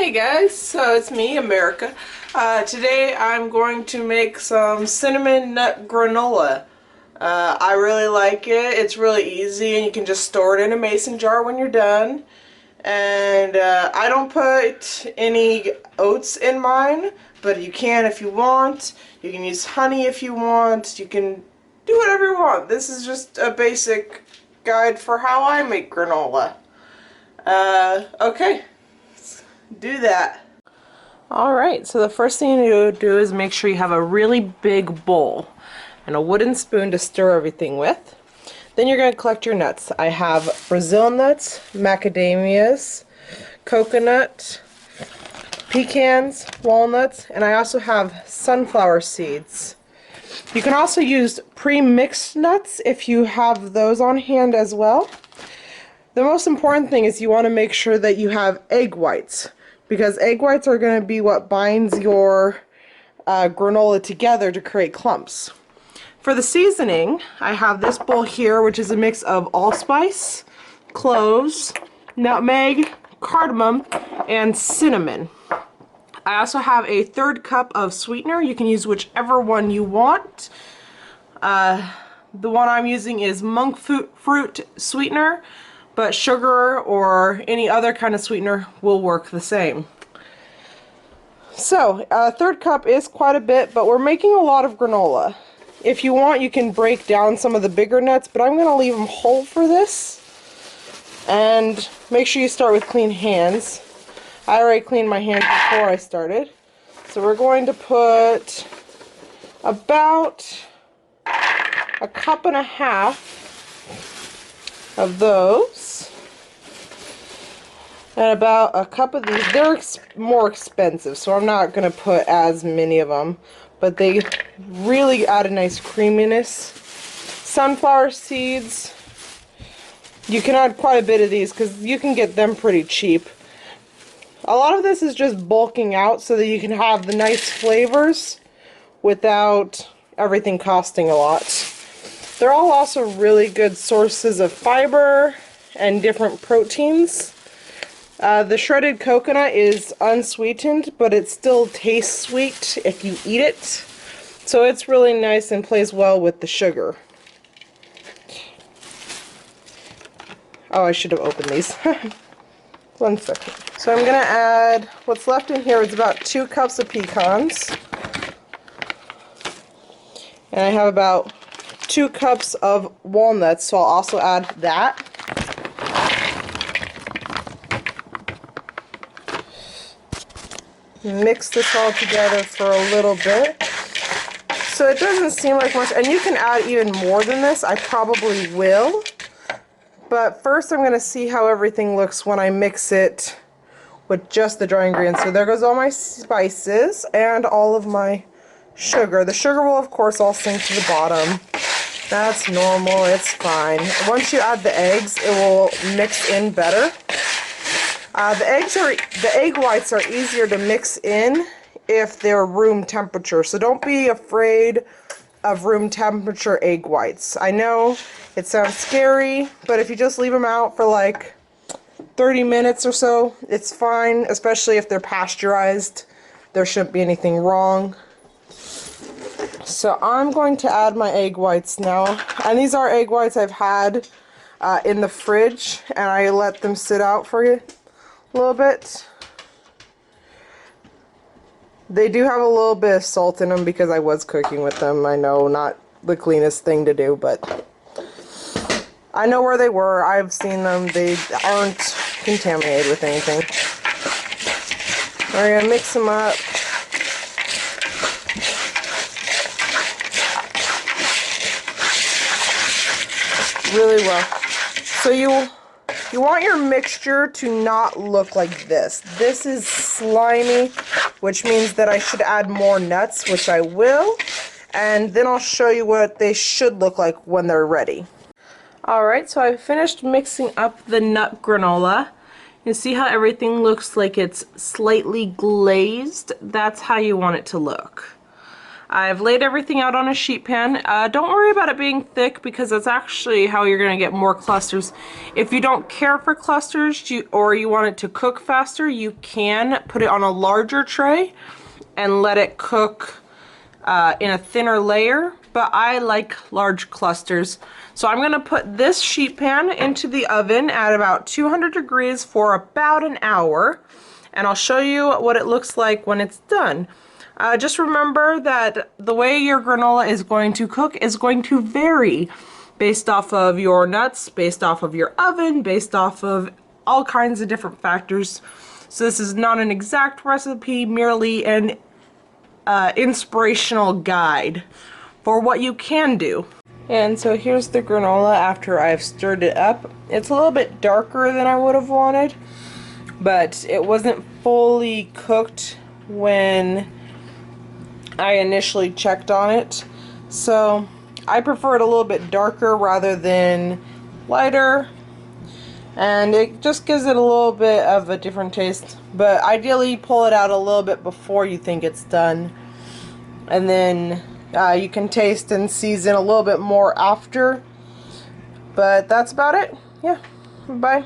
Hey guys, so it's me, America. Today I'm going to make some cinnamon nut granola. I really like it. It's really easy and you can just store it in a mason jar when you're done. And I don't put any oats in mine, but you can if you want. You can use honey if you want. You can do whatever you want. This is just a basic guide for how I make granola. Okay. Do that. Alright, so the first thing you do is make sure you have a really big bowl and a wooden spoon to stir everything with. Then you're going to collect your nuts. I have Brazil nuts, macadamias, coconut, pecans, walnuts, and I also have sunflower seeds. You can also use pre-mixed nuts if you have those on hand as well. The most important thing is you want to make sure that you have egg whites, because egg whites are going to be what binds your granola together to create clumps. For the seasoning, I have this bowl here, which is a mix of allspice, cloves, nutmeg, cardamom, and cinnamon. I also have a 1/3 cup of sweetener. You can use whichever one you want. The one I'm using is monk fruit sweetener, but sugar or any other kind of sweetener will work the same. So, a 1/3 cup is quite a bit, but we're making a lot of granola. If you want, you can break down some of the bigger nuts, but I'm going to leave them whole for this. And make sure you start with clean hands. I already cleaned my hands before I started. So we're going to put about 1.5 cups of those, and about 1 cup of these. They're more expensive, so I'm not going to put as many of them, but they really add a nice creaminess. Sunflower seeds, you can add quite a bit of these because you can get them pretty cheap. A lot of this is just bulking out so that you can have the nice flavors without everything costing a lot. They're all also really good sources of fiber and different proteins. The shredded coconut is unsweetened, but it still tastes sweet if you eat it. So it's really nice and plays well with the sugar. Oh, I should have opened these. 1 second. So I'm going to add, what's left in here is about 2 cups of pecans. And I have about 2 cups of walnuts, so I'll also add that. Mix this all together for a little bit. So it doesn't seem like much, and you can add even more than this. I probably will. But first I'm going to see how everything looks when I mix it with just the dry ingredients. So there goes all my spices and all of my sugar. The sugar will of course all sink to the bottom. That's normal, it's fine. Once you add the eggs, it will mix in better. The egg whites are easier to mix in if they're room temperature, so don't be afraid of room temperature egg whites. I know it sounds scary, but if you just leave them out for like 30 minutes or so, it's fine, especially if they're pasteurized. There shouldn't be anything wrong. So I'm going to add my egg whites now, and these are egg whites I've had in the fridge, and I let them sit out for a little bit. They do have a little bit of salt in them because I was cooking with them. I know, not the cleanest thing to do, but I know where they were. I've seen them. They aren't contaminated with anything. We're going to mix them up. Really well. So you want your mixture to not look like this. This is slimy, which means that I should add more nuts, which I will, and then I'll show you what they should look like when they're ready. Alright, so I finished mixing up the nut granola. You see how everything looks like it's slightly glazed? That's how you want it to look. I've laid everything out on a sheet pan. Don't worry about it being thick because that's actually how you're going to get more clusters. If you don't care for clusters or you want it to cook faster, you can put it on a larger tray and let it cook in a thinner layer, but I like large clusters. So I'm going to put this sheet pan into the oven at about 200 degrees for about an hour, and I'll show you what it looks like when it's done. Just remember that the way your granola is going to cook is going to vary based off of your nuts, based off of your oven, based off of all kinds of different factors. So this is not an exact recipe, merely an inspirational guide for what you can do. And so here's the granola after I've stirred it up. It's a little bit darker than I would have wanted, but it wasn't fully cooked when I initially checked on it, so I prefer it a little bit darker rather than lighter, and it just gives it a little bit of a different taste. But ideally pull it out a little bit before you think it's done, and then you can taste and season a little bit more after. But that's about it. Yeah, bye.